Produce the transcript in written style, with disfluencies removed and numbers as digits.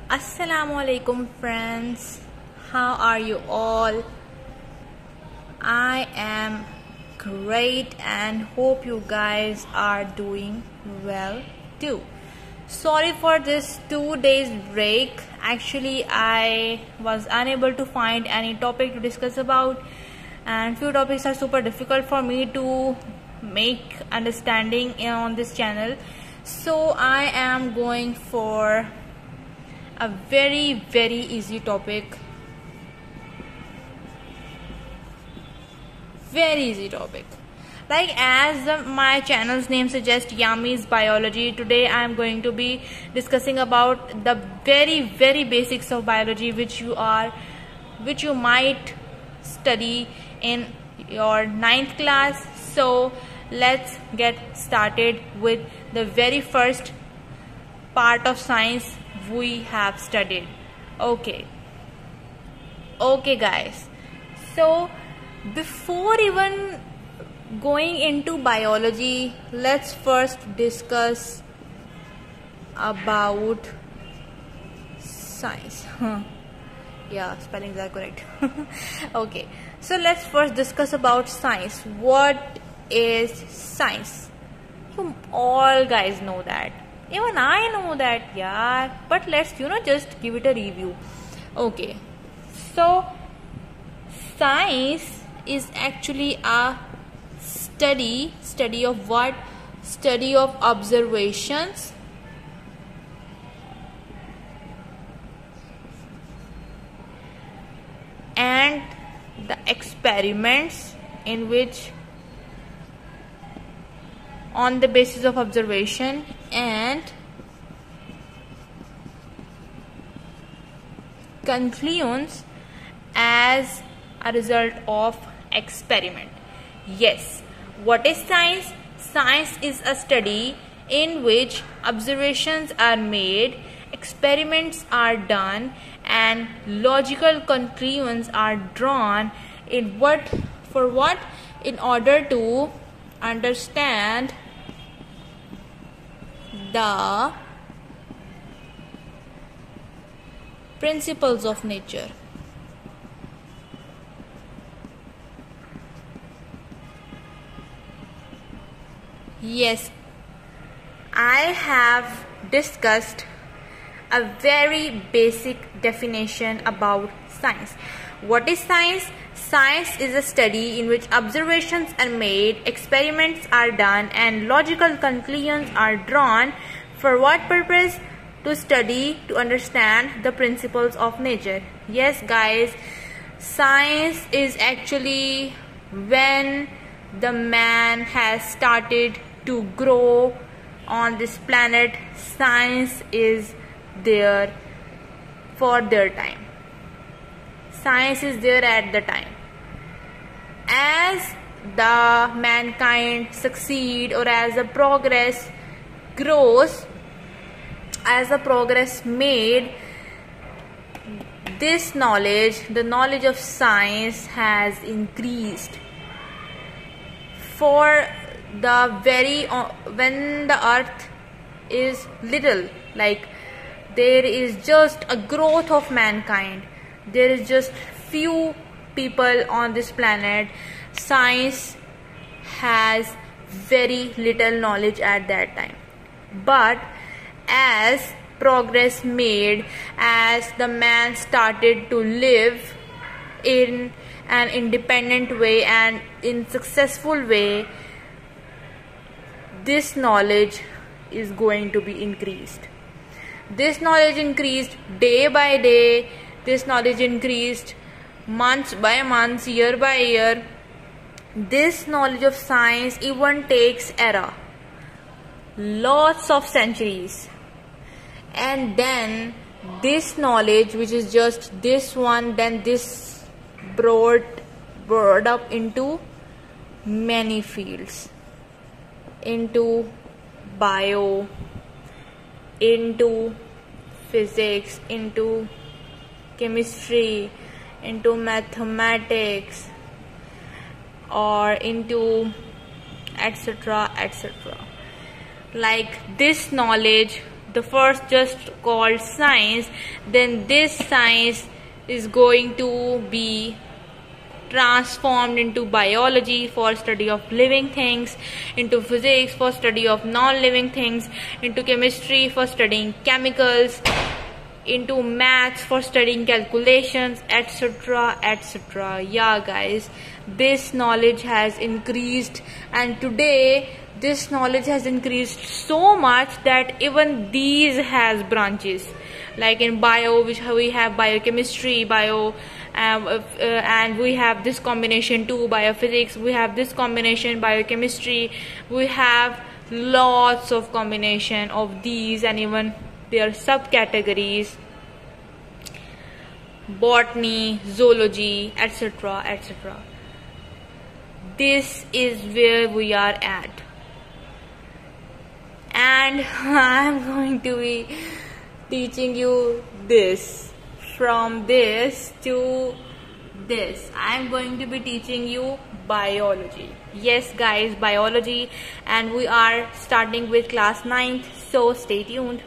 Assalamu alaikum friends, how are you all? I am great and hope you guys are doing well too. Sorry for this 2 days break. Actually, I was unable to find any topic to discuss about, and few topics are super difficult for me to make understanding on this channel. So I am going for a very easy topic, like as my channel's name suggests, Yami's Biology. Today I am going to be discussing about the very basics of biology which you might study in your 9th class. So let's get started with the very first part of science we have studied. Okay guys, so before even going into biology, let's first discuss about science. Yeah, spellings are correct. Okay, so let's first discuss about science. What is science? You all guys know that. Even I know that, yeah. But let's just give it a review. Okay, so science is actually a study of what? Study of observations and the experiments in which, on the basis of observation and conclusions as a result of experiment. Yes, what is science? Science is a study in which observations are made, experiments are done, and logical conclusions are drawn in what? In order to understand the principles of nature. Yes, I have discussed a very basic definition about science. What is science? Science is a study in which observations are made, experiments are done, and logical conclusions are drawn. For what purpose? To study, to understand the principles of nature. Yes guys, science is actually when the man has started to grow on this planet. Science is there for their time. Science is there at the time. As the mankind succeed, or as the progress grows, as the progress made, this knowledge, the knowledge of science, has increased. For the when the earth is little, like there is just a growth of mankind, there is just few people on this planet, science has very little knowledge at that time. But as progress made, as the man started to live in an independent way and in successful way, this knowledge is going to be increased. This knowledge increased day by day. This knowledge increased months by months, year by year. This knowledge of science even takes era, lots of centuries, and then this knowledge, which is just this one, then this brought up into many fields, into bio, into physics, into chemistry, into mathematics, or into etc. Like this knowledge, the first just called science, then this science is going to be transformed into biology for study of living things, into physics for study of non-living things, into chemistry for studying chemicals, into maths for studying calculations, etc., etc. Yeah guys, this knowledge has increased, and today this knowledge has increased so much that even these has branches. Like in bio, which we have biochemistry, and we have this combination too, biophysics, we have this combination, biochemistry, we have lots of combination of these, and even their subcategories, botany, zoology, etc., etc. This is where we are at, and I'm going to be teaching you this. From this to this, I'm going to be teaching you biology. Yes guys, biology, and we are starting with class 9th, so stay tuned.